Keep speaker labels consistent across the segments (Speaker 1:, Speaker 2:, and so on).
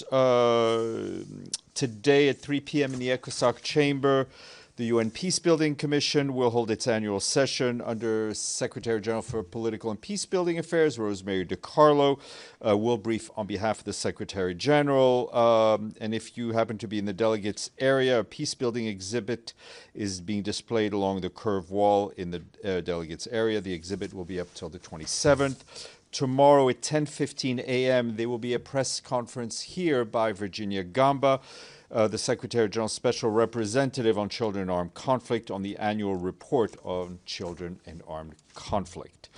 Speaker 1: course, today at 3 p.m. in the ECOSOC chamber, the UN Peacebuilding Commission will hold its annual session under Secretary General for Political and Peacebuilding Affairs, Rosemary DiCarlo, will brief on behalf of the Secretary General. And if you happen to be in the delegates area, a peacebuilding exhibit is being displayed along the curved wall in the delegates area. The exhibit will be up till the 27th. Tomorrow at 10:15 a.m., there will be a press conference here by Virginia Gamba, the Secretary General's Special Representative on Children in Armed Conflict, on the annual report on children in armed conflict.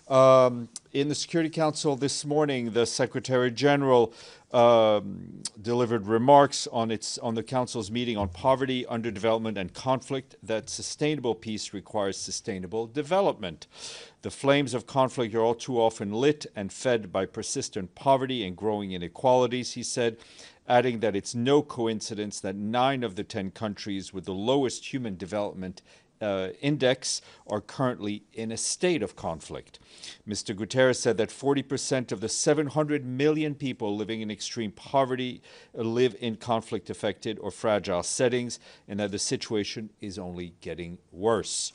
Speaker 1: In the Security Council this morning, the Secretary General delivered remarks on the Council's meeting on poverty, underdevelopment, and conflict, that sustainable peace requires sustainable development. The flames of conflict are all too often lit and fed by persistent poverty and growing inequalities, he said, adding that it's no coincidence that 9 of the 10 countries with the lowest human development index are currently in a state of conflict. Mr. Guterres said that 40% of the 700 million people living in extreme poverty live in conflict-affected or fragile settings, and that the situation is only getting worse.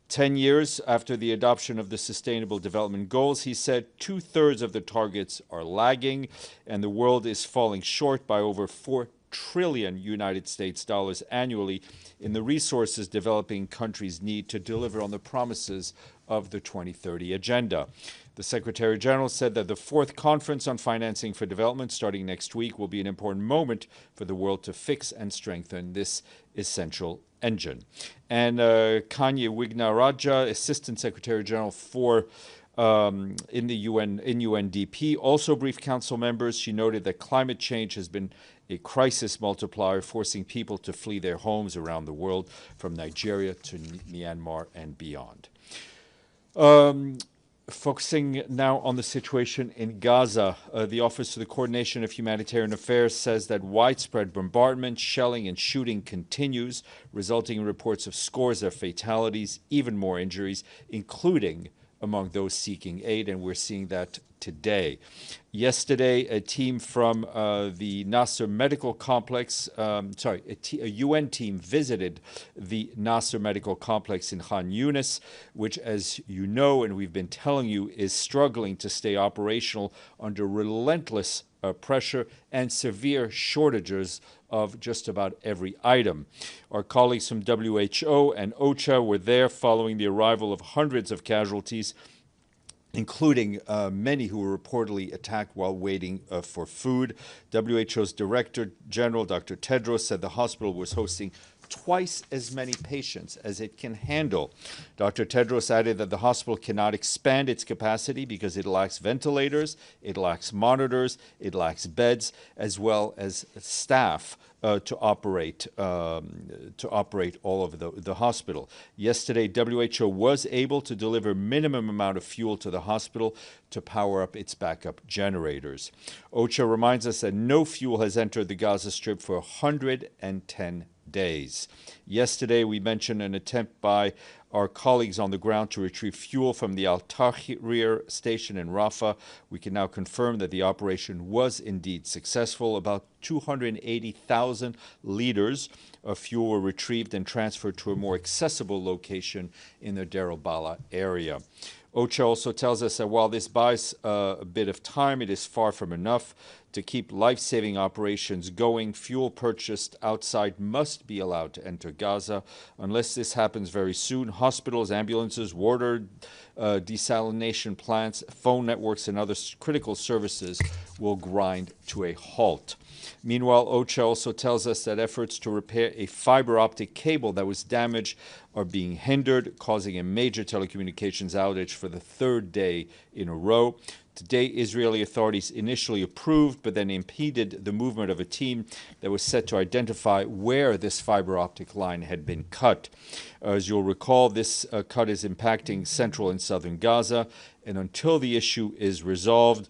Speaker 1: 10 years after the adoption of the Sustainable Development Goals, he said 2/3 of the targets are lagging, and the world is falling short by over $4 trillion United States dollars annually in the resources developing countries need to deliver on the promises of the 2030 Agenda. The Secretary General said that the 4th Conference on Financing for Development, starting next week, will be an important moment for the world to fix and strengthen this essential engine. And Kanye Wignaraja, Assistant Secretary General for in UNDP, also briefed Council members. She noted that climate change has been a crisis multiplier, forcing people to flee their homes around the world, from Nigeria to Myanmar and beyond. Focusing now on the situation in Gaza, the Office for the Coordination of Humanitarian Affairs says that widespread bombardment, shelling, and shooting continues, resulting in reports of scores of fatalities, even more injuries, including among those seeking aid, and we're seeing that today. Yesterday, a team from the Nasser Medical Complex, a UN team visited the Nasser Medical Complex in Khan Yunis, which, as you know, and we've been telling you, is struggling to stay operational under relentless pressure and severe shortages of just about every item. Our colleagues from WHO and OCHA were there following the arrival of hundreds of casualties, including many who were reportedly attacked while waiting for food. WHO's Director General, Dr. Tedros, said the hospital was hosting twice as many patients as it can handle. Dr. Tedros added that the hospital cannot expand its capacity because it lacks ventilators, it lacks monitors, it lacks beds, as well as staff to operate all of the hospital. Yesterday, WHO was able to deliver minimum amount of fuel to the hospital to power up its backup generators. OCHA reminds us that no fuel has entered the Gaza Strip for 110 days. Yesterday, we mentioned an attempt by our colleagues on the ground to retrieve fuel from the Al Tahrir station in Rafah. We can now confirm that the operation was indeed successful. About 280,000 liters of fuel were retrieved and transferred to a more accessible location in the Deir al-Balah area. OCHA also tells us that while this buys a bit of time, it is far from enough. To keep life-saving operations going, fuel purchased outside must be allowed to enter Gaza. Unless this happens very soon, hospitals, ambulances, water desalination plants, phone networks, and other critical services will grind to a halt. Meanwhile, OCHA also tells us that efforts to repair a fiber optic cable that was damaged are being hindered, causing a major telecommunications outage for the 3rd day in a row. Today, Israeli authorities initially approved, but then impeded the movement of a team that was set to identify where this fiber optic line had been cut. As you'll recall, this cut is impacting central and southern Gaza, and until the issue is resolved,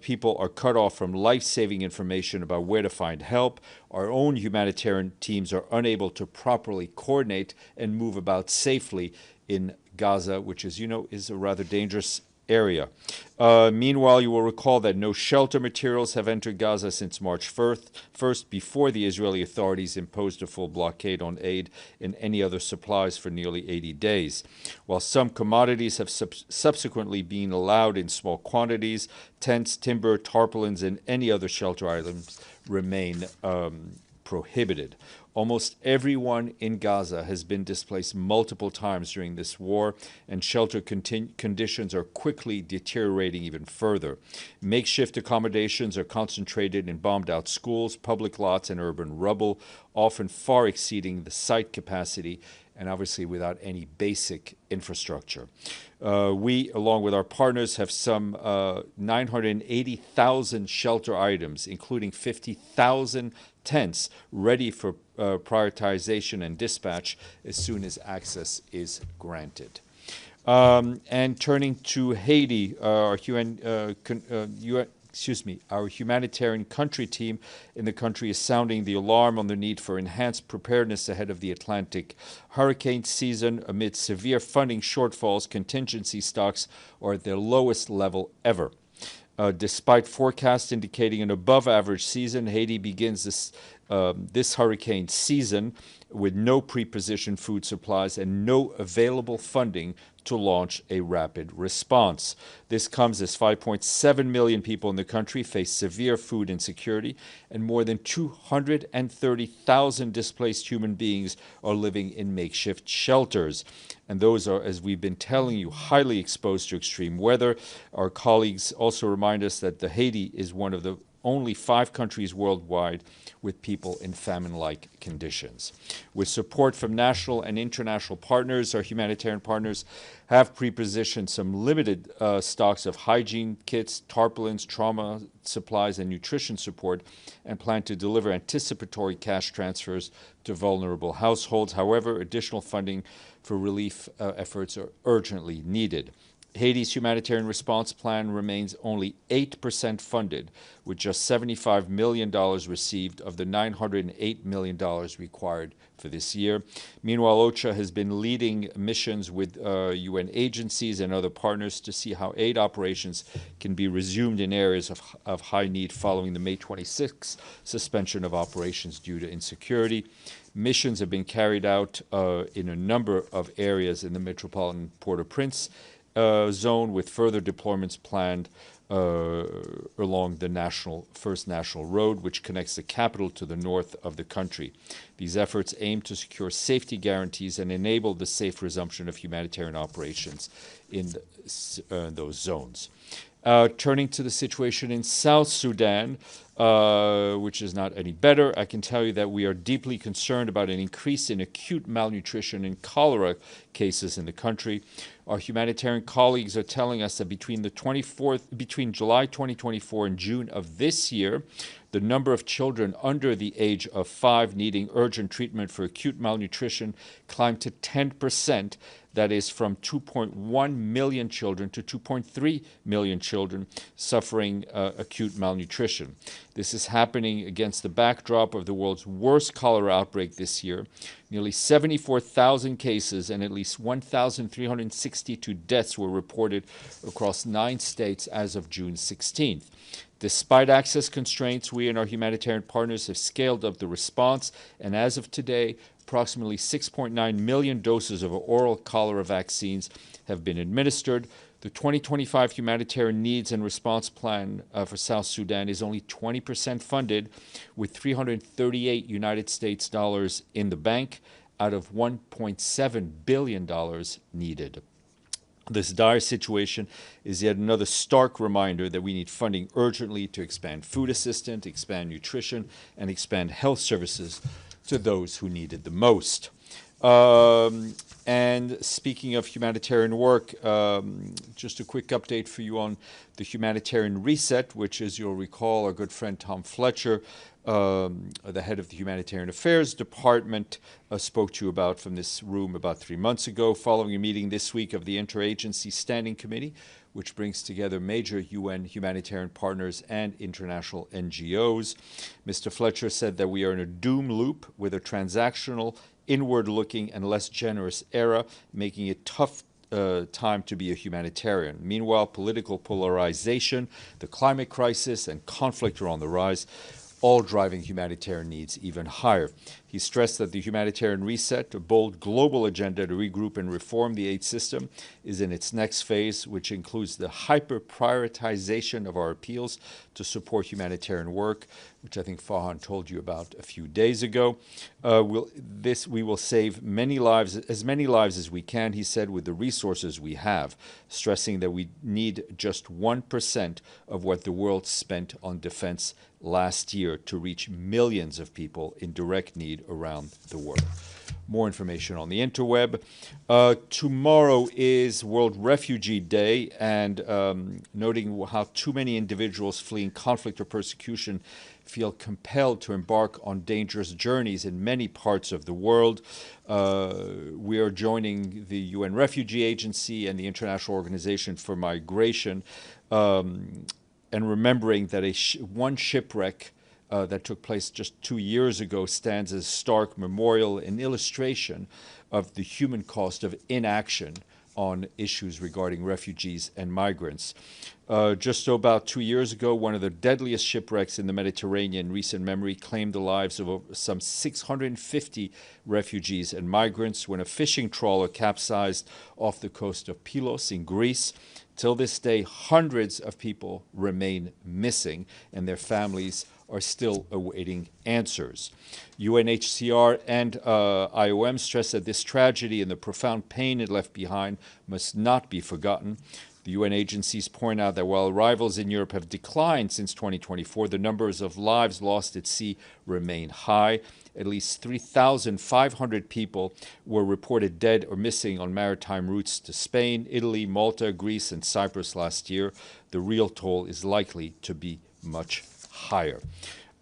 Speaker 1: people are cut off from life-saving information about where to find help. Our own humanitarian teams are unable to properly coordinate and move about safely in Gaza, which, as you know, is a rather dangerous area. Meanwhile, you will recall that no shelter materials have entered Gaza since March 1st, before the Israeli authorities imposed a full blockade on aid and any other supplies for nearly 80 days. While some commodities have subsequently been allowed in small quantities, tents, timber, tarpaulins, and any other shelter items remain prohibited. Almost everyone in Gaza has been displaced multiple times during this war, and shelter conditions are quickly deteriorating even further. Makeshift accommodations are concentrated in bombed-out schools, public lots, and urban rubble, often far exceeding the site capacity, and obviously without any basic infrastructure. We, along with our partners, have some 980,000 shelter items, including 50,000 tents, ready for prioritization and dispatch as soon as access is granted. And turning to Haiti, our humanitarian country team in the country is sounding the alarm on the need for enhanced preparedness ahead of the Atlantic hurricane season. Amid severe funding shortfalls, contingency stocks are at their lowest level ever. Despite forecasts indicating an above-average season, Haiti begins this hurricane season with no pre-positioned food supplies and no available funding to launch a rapid response. This comes as 5.7 million people in the country face severe food insecurity, and more than 230,000 displaced human beings are living in makeshift shelters. And those are, as we've been telling you, highly exposed to extreme weather. Our colleagues also remind us that Haiti is one of the only 5 countries worldwide with people in famine-like conditions. With support from national and international partners, our humanitarian partners have pre-positioned some limited stocks of hygiene kits, tarpaulins, trauma supplies, and nutrition support, and plan to deliver anticipatory cash transfers to vulnerable households. However, additional funding for relief efforts are urgently needed. Haiti's humanitarian response plan remains only 8% funded, with just $75 million received of the $908 million required for this year. Meanwhile, OCHA has been leading missions with UN agencies and other partners to see how aid operations can be resumed in areas of high need following the May 26th suspension of operations due to insecurity. Missions have been carried out in a number of areas in the metropolitan Port-au-Prince zone, with further deployments planned along the First National Road, which connects the capital to the north of the country. These efforts aim to secure safety guarantees and enable the safe resumption of humanitarian operations in those zones. Turning to the situation in South Sudan, which is not any better, I can tell you that we are deeply concerned about an increase in acute malnutrition and cholera cases in the country. Our humanitarian colleagues are telling us that between July 2024 and June of this year, the number of children under the age of 5 needing urgent treatment for acute malnutrition climbed to 10%. That is from 2.1 million children to 2.3 million children suffering acute malnutrition. This is happening against the backdrop of the world's worst cholera outbreak this year. Nearly 74,000 cases and at least 1,362 deaths were reported across 9 states as of June 16th. Despite access constraints, we and our humanitarian partners have scaled up the response, and as of today, approximately 6.9 million doses of oral cholera vaccines have been administered. The 2025 humanitarian needs and response plan for South Sudan is only 20% funded, with $338 United States dollars in the bank out of $1.7 billion needed. This dire situation is yet another stark reminder that we need funding urgently to expand food assistance, expand nutrition, and expand health services to those who need it the most. And speaking of humanitarian work, just a quick update for you on the humanitarian reset, which, as you'll recall, our good friend Tom Fletcher, the head of the Humanitarian Affairs Department, spoke to you about from this room about 3 months ago, following a meeting this week of the Interagency Standing Committee, which brings together major UN humanitarian partners and international NGOs. Mr. Fletcher said that we are in a doom loop with a transactional, inward-looking, and less generous era, making it tough time to be a humanitarian. Meanwhile, political polarization, the climate crisis, and conflict are on the rise, all driving humanitarian needs even higher. He stressed that the humanitarian reset, a bold global agenda to regroup and reform the aid system, is in its next phase, which includes the hyper-prioritization of our appeals to support humanitarian work, which I think Fahan told you about a few days ago. We will save many lives as we can, he said, with the resources we have, stressing that we need just 1% of what the world spent on defense last year to reach millions of people in direct need around the world. More information on the interweb. Tomorrow is World Refugee Day, and noting how too many individuals fleeing conflict or persecution feel compelled to embark on dangerous journeys in many parts of the world. We are joining the UN Refugee Agency and the International Organization for Migration, and remembering that one shipwreck that took place just 2 years ago stands as a stark memorial and illustration of the human cost of inaction on issues regarding refugees and migrants. Just about 2 years ago, one of the deadliest shipwrecks in the Mediterranean in recent memory claimed the lives of some 650 refugees and migrants when a fishing trawler capsized off the coast of Pylos in Greece. Till this day, hundreds of people remain missing, and their families are still awaiting answers. UNHCR and IOM stress that this tragedy and the profound pain it left behind must not be forgotten. The UN agencies point out that while arrivals in Europe have declined since 2024, the numbers of lives lost at sea remain high. At least 3,500 people were reported dead or missing on maritime routes to Spain, Italy, Malta, Greece, and Cyprus last year. The real toll is likely to be much higher.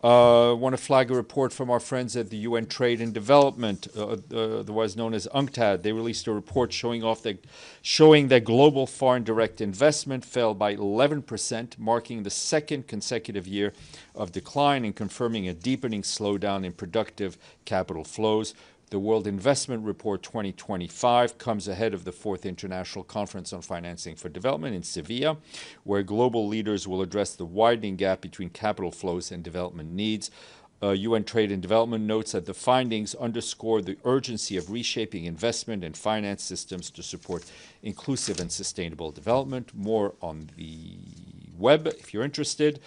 Speaker 1: I want to flag a report from our friends at the UN Trade and Development, otherwise known as UNCTAD. They released a report showing that global foreign direct investment fell by 11%, marking the second consecutive year of decline and confirming a deepening slowdown in productive capital flows. The World Investment Report 2025 comes ahead of the 4th International Conference on Financing for Development in Sevilla, where global leaders will address the widening gap between capital flows and development needs. UN Trade and Development notes that the findings underscore the urgency of reshaping investment and finance systems to support inclusive and sustainable development. More on the web if you're interested.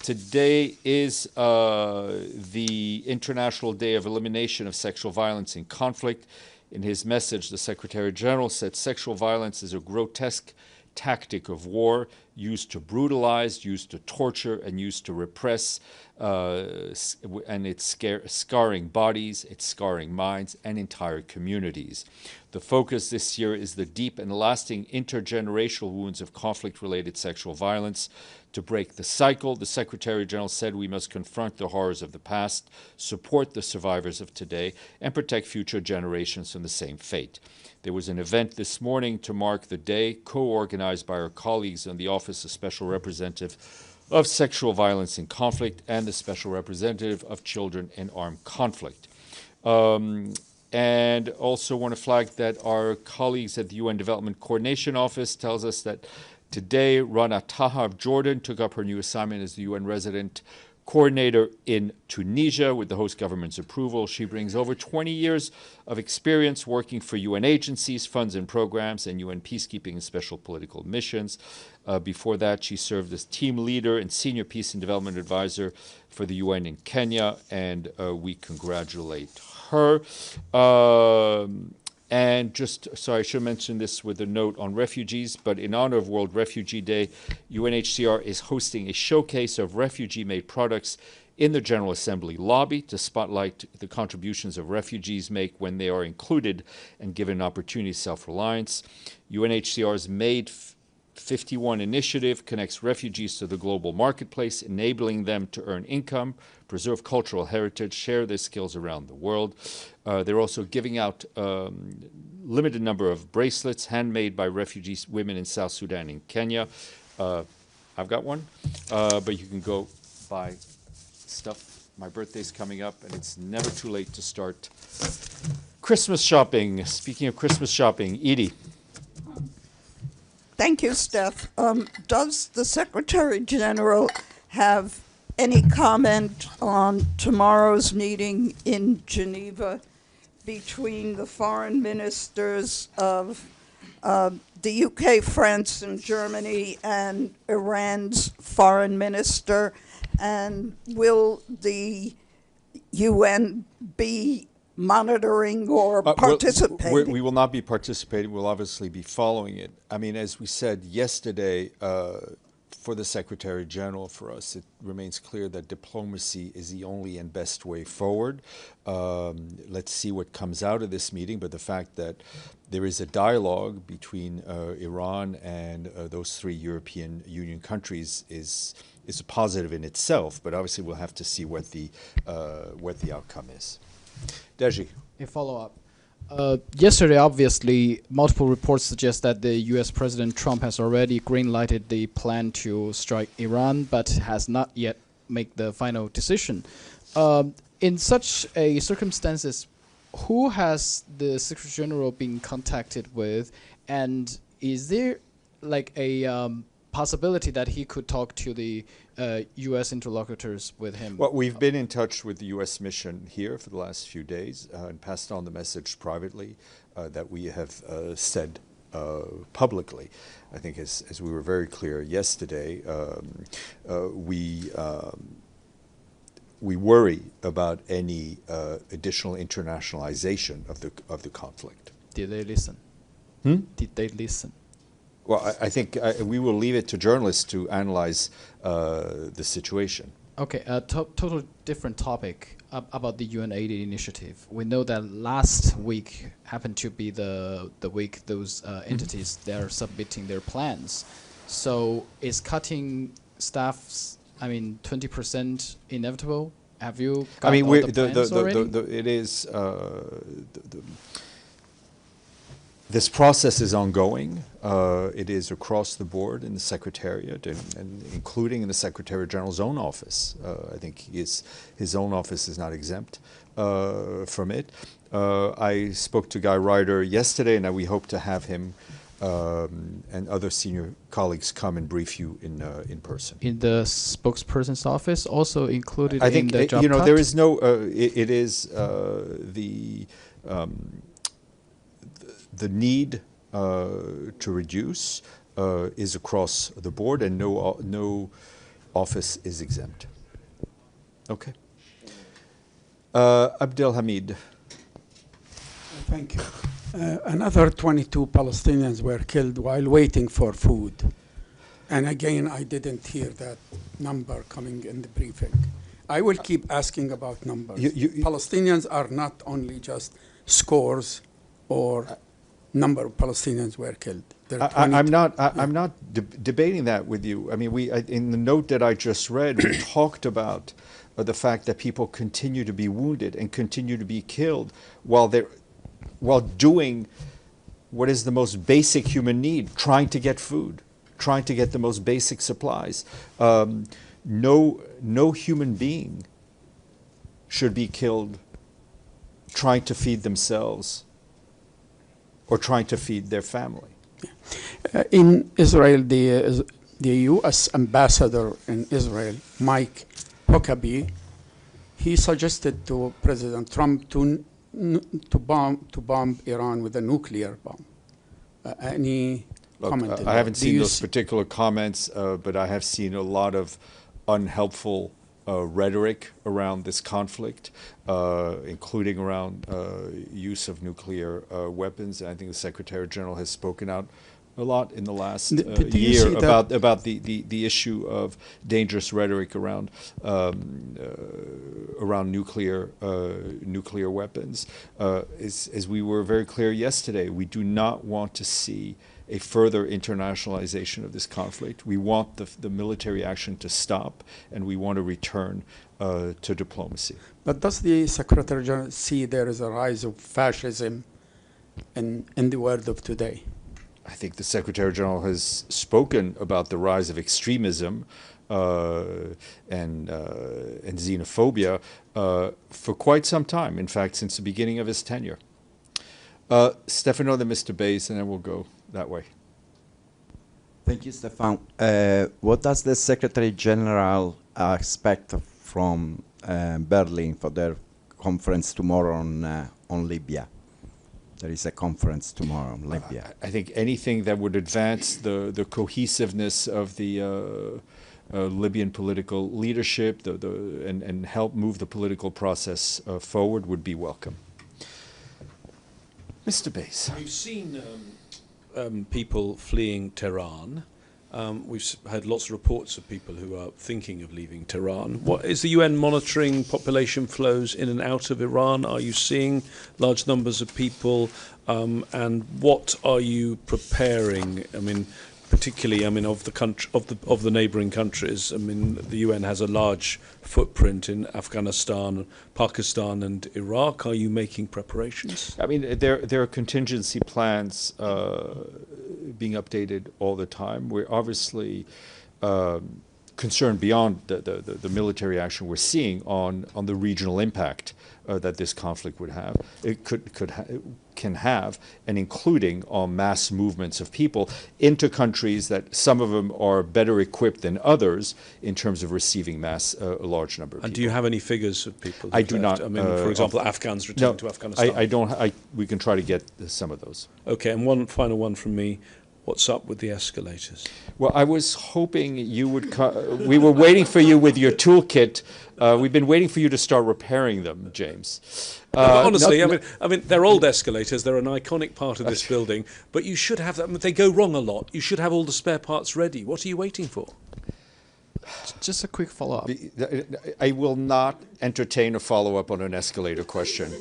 Speaker 1: Today is the International Day of Elimination of Sexual Violence in Conflict. In his message, the Secretary General said sexual violence is a grotesque tactic of war used to brutalize, used to torture, and used to repress, and it's scarring bodies, it's scarring minds, and entire communities. The focus this year is the deep and lasting intergenerational wounds of conflict-related sexual violence. To break the cycle, the Secretary General said we must confront the horrors of the past, support the survivors of today, and protect future generations from the same fate. There was an event this morning to mark the day, co-organized by our colleagues in the Office of Special Representative of Sexual Violence in Conflict and the Special Representative of Children in Armed Conflict. And also want to flag that our colleagues at the UN Development Coordination Office tells us that today, Rana Taha of Jordan took up her new assignment as the UN resident coordinator in Tunisia with the host government's approval. She brings over 20 years of experience working for UN agencies, funds and programs, and UN peacekeeping and special political missions. Before that, she served as team leader and senior peace and development advisor for the UN in Kenya, and we congratulate her. And just, sorry, I should mention this with a note on refugees, but in honor of World Refugee Day, UNHCR is hosting a showcase of refugee-made products in the General Assembly lobby to spotlight the contributions of refugees make when they are included and given an opportunity to self-reliance. UNHCR's Made 51 initiative connects refugees to the global marketplace, enabling them to earn income, preserve cultural heritage, share their skills around the world. They're also giving out limited number of bracelets handmade by refugees, women in South Sudan and Kenya. I've got one, but you can go buy stuff. My birthday's coming up, and it's never too late to start Christmas shopping. Speaking of Christmas shopping, Edie.
Speaker 2: Thank you, Steph. Does the Secretary General have any comment on tomorrow's meeting in Geneva between the foreign ministers of the UK, France, and Germany, and Iran's foreign minister? And will the UN be monitoring or participating?
Speaker 1: We will not be participating. We'll obviously be following it. I mean, as we said yesterday, for the Secretary General, for us, it remains clear that diplomacy is the only and best way forward. Let's see what comes out of this meeting, but the fact that there is a dialogue between Iran and those three European Union countries is a positive in itself, but obviously we'll have to see what the outcome is. Deji.
Speaker 3: A follow-up. Yesterday, obviously, multiple reports suggest that the U.S. President Trump has already green-lighted the plan to strike Iran, but has not yet made the final decision. In such a circumstances, who has the Secretary General been contacted with, and is there like a possibility that he could talk to the U.S. interlocutors with him?
Speaker 1: Well, we've been in touch with the U.S. mission here for the last few days and passed on the message privately that we have said publicly. I think as we were very clear yesterday, we worry about any additional internationalization of the conflict.
Speaker 3: Did they listen? Did they listen?
Speaker 1: Well, I think we will leave it to journalists to analyze the situation.
Speaker 3: Okay, total different topic about the UNAID initiative. We know that last week happened to be the week those entities they're submitting their plans. So is cutting staffs, 20% inevitable? Have you got all the plans already?
Speaker 1: It is. This process is ongoing. It is across the board in the Secretariat, and including in the Secretary General's own office. I think his own office is not exempt from it. I spoke to Guy Ryder yesterday, and we hope to have him and other senior colleagues come and brief you in person.
Speaker 3: In the spokesperson's office, also included
Speaker 1: I think
Speaker 3: in the job cut?
Speaker 1: there is no. It is the need to reduce is across the board, and no office is exempt. Okay. Abdel Hamid.
Speaker 4: Thank you. Another 22 Palestinians were killed while waiting for food. And again, I didn't hear that number coming in the briefing. I will keep asking about numbers. Palestinians are not only just scores or number of Palestinians were killed.
Speaker 1: I'm not debating that with you. I mean, in the note that I just read, we talked about the fact that people continue to be wounded and continue to be killed while doing what is the most basic human need, trying to get food, trying to get the most basic supplies. No human being should be killed trying to feed themselves or trying to feed their family.
Speaker 4: In Israel, the U.S. ambassador in Israel, Mike Huckabee, he suggested to President Trump to bomb Iran with a nuclear bomb. Any comment?
Speaker 1: I haven't seen those particular comments, but I have seen a lot of unhelpful rhetoric around this conflict, including around use of nuclear weapons. And I think the Secretary General has spoken out a lot in the last year about the issue of dangerous rhetoric around nuclear weapons. As we were very clear yesterday, we do not want to see a further internationalization of this conflict. We want the military action to stop, and we want to return to diplomacy.
Speaker 4: But does the Secretary General see there is a rise of fascism in the world of today?
Speaker 1: I think the Secretary General has spoken about the rise of extremism and xenophobia for quite some time. In fact, since the beginning of his tenure. Stefano, then Mr. Bays, and then we'll go that way.
Speaker 5: Thank you, Stefan. What does the Secretary General expect from Berlin for their conference tomorrow on Libya? There is a conference tomorrow on Libya.
Speaker 1: I think anything that would advance the cohesiveness of the Libyan political leadership and help move the political process forward would be welcome. Mr. Bays.
Speaker 6: We've seen people fleeing Tehran. We've had lots of reports of people who are thinking of leaving Tehran. What is the UN monitoring population flows in and out of Iran? Are you seeing large numbers of people? And what are you preparing? I mean, particularly, I mean, of the country, of the neighbouring countries. I mean, the UN has a large footprint in Afghanistan, Pakistan, and Iraq. Are you making preparations?
Speaker 1: I mean, there are contingency plans being updated all the time. We're obviously concerned beyond the military action we're seeing on the regional impact that this conflict would have. It can have, and including on mass movements of people into countries that some of them are better equipped than others in terms of receiving a large number of people.
Speaker 6: And do you have any figures of people?
Speaker 1: I do not.
Speaker 6: I mean, for example, Afghans returning to Afghanistan.
Speaker 1: I don't. We can try to get some of those.
Speaker 6: Okay, and one final one from me. What's up with the escalators?
Speaker 1: Well, I was hoping you would we were waiting for you with your toolkit. We've been waiting for you to start repairing them, James.
Speaker 6: Honestly, I mean, they're old escalators. They're an iconic part of this building. But you should have them. They go wrong a lot. You should have all the spare parts ready. What are you waiting for?
Speaker 3: Just a quick follow-up.
Speaker 1: I will not entertain a follow-up on an escalator question.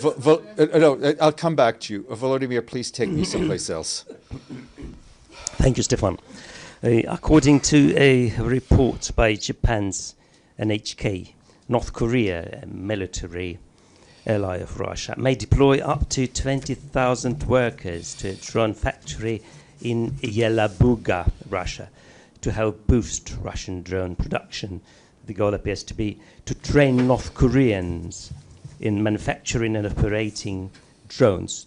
Speaker 1: No, I'll come back to you. Volodymyr, please take me someplace else.
Speaker 7: Thank you, Stefan. According to a report by Japan's NHK, North Korea, a military ally of Russia, may deploy up to 20,000 workers to a drone factory in Yelabuga, Russia, to help boost Russian drone production. The goal appears to be to train North Koreans in manufacturing and operating drones.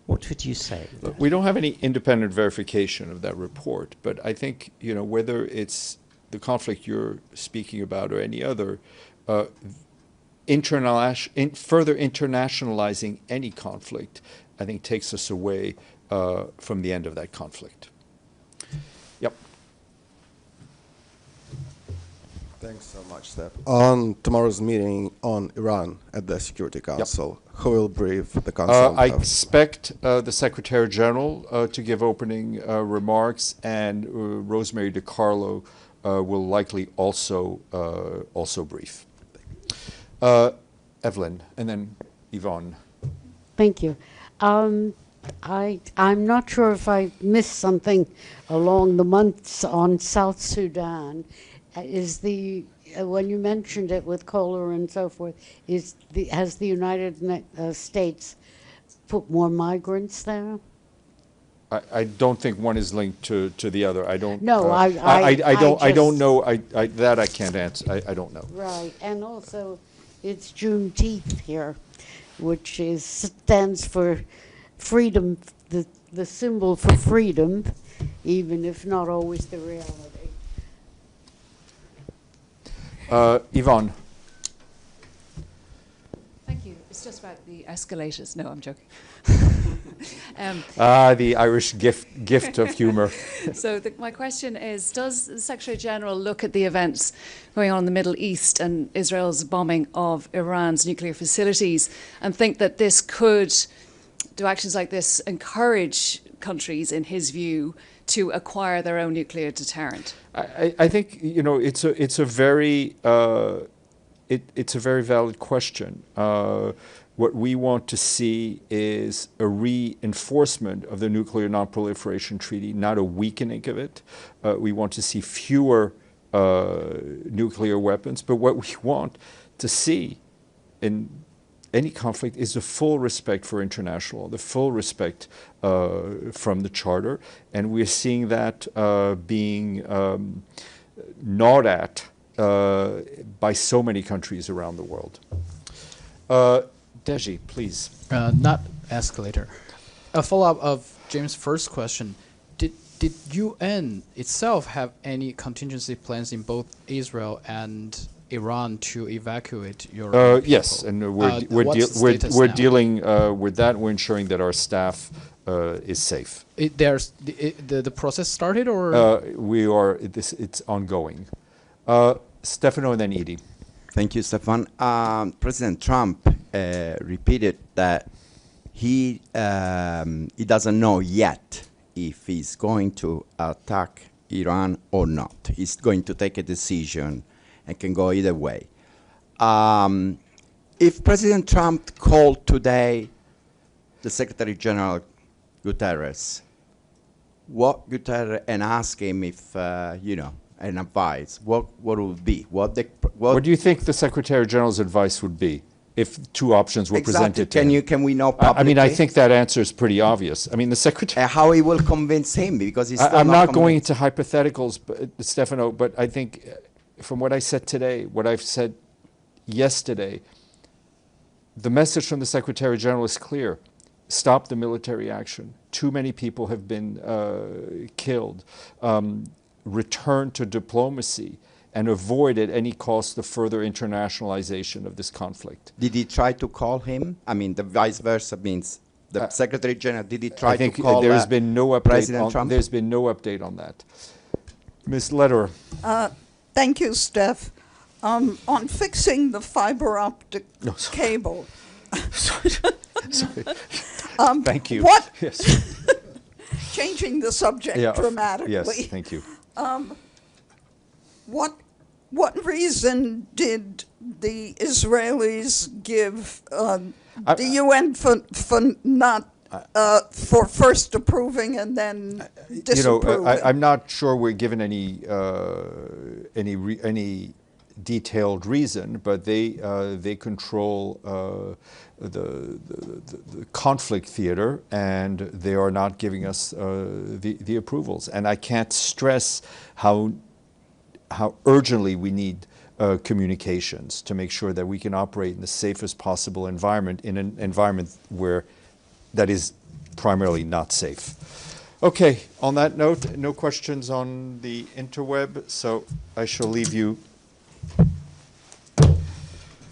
Speaker 7: What would you say?
Speaker 1: We don't have any independent verification of that report, but I think, whether it's the conflict you're speaking about or any other, further internationalizing any conflict, I think takes us away from the end of that conflict. Yep.
Speaker 8: Thanks so much, Steph. On tomorrow's meeting on Iran at the Security Council, who will brief the Council?
Speaker 1: I expect the Secretary General to give opening remarks, and Rosemary DiCarlo will likely also brief. Evelyn, and then Yvonne.
Speaker 9: Thank you. I'm not sure if I missed something along the months on South Sudan. When you mentioned it with cholera and so forth, has the United States put more migrants there?
Speaker 1: I don't think one is linked to the other. I don't.
Speaker 9: No,
Speaker 1: I don't know. That I can't answer. I don't know.
Speaker 9: Right, and also, it's Juneteenth here, which stands for freedom, the symbol for freedom, even if not always the reality.
Speaker 1: Yvonne.
Speaker 10: Thank you. It's just about the escalators. No, I'm joking.
Speaker 1: The Irish gift of humor.
Speaker 10: So my question is, does the Secretary General look at the events going on in the Middle East and Israel's bombing of Iran's nuclear facilities and think that this could, do actions like this encourage countries, in his view, to acquire their own nuclear deterrent?
Speaker 1: I think it's a very valid question. What we want to see is a reinforcement of the Nuclear Non-Proliferation Treaty, not a weakening of it. We want to see fewer nuclear weapons, but what we want to see in any conflict is the full respect for international law, the full respect from the Charter, and we're seeing that being gnawed at by so many countries around the world. Deji, please.
Speaker 3: Not escalator. A follow-up of James' first question. Did UN itself have any contingency plans in both Israel and Iran to evacuate your people?
Speaker 1: Yes, and
Speaker 3: what's the status
Speaker 1: we're
Speaker 3: now?
Speaker 1: dealing with that. We're ensuring that our staff is safe.
Speaker 3: The process started, or
Speaker 1: It's ongoing. Stefano and then Edie.
Speaker 5: Thank you, Stefan. President Trump repeated that he doesn't know yet if he's going to attack Iran or not. He's going to take a decision and can go either way. If President Trump called today the Secretary General Guterres, and ask him if, an advice, what would be? What
Speaker 1: do you think the Secretary General's advice would be if two options were presented to him?
Speaker 5: Can we know publicly?
Speaker 1: I mean, I think that answer is pretty obvious. I mean, the Secretary...
Speaker 5: how he will convince him, because he's still
Speaker 1: I'm not going
Speaker 5: convinced.
Speaker 1: into hypotheticals, Stefano, but I think from what I said today, what I've said yesterday, the message from the Secretary General is clear. Stop the military action. Too many people have been killed. Return to diplomacy and avoid at any cost the further internationalization of this conflict.
Speaker 5: Did he try to call him? I mean, the vice versa means the Secretary General. Did he try to call
Speaker 1: there's been no update
Speaker 5: President Trump?
Speaker 1: There's been no update on that. Ms. Lederer.
Speaker 2: Thank you, Steph. On fixing the fiber optic cable.
Speaker 1: Sorry. Thank you.
Speaker 2: What?
Speaker 1: Yes.
Speaker 2: Changing the subject dramatically.
Speaker 1: Yes, thank you.
Speaker 2: What reason did the Israelis give the UN for not for first approving and then disapproving?
Speaker 1: I'm not sure we're given any detailed reason, but they control the conflict theater, and they are not giving us the approvals. And I can't stress how urgently we need communications to make sure that we can operate in the safest possible environment, in an environment where that is primarily not safe. Okay, on that note, no questions on the interweb, so I shall leave you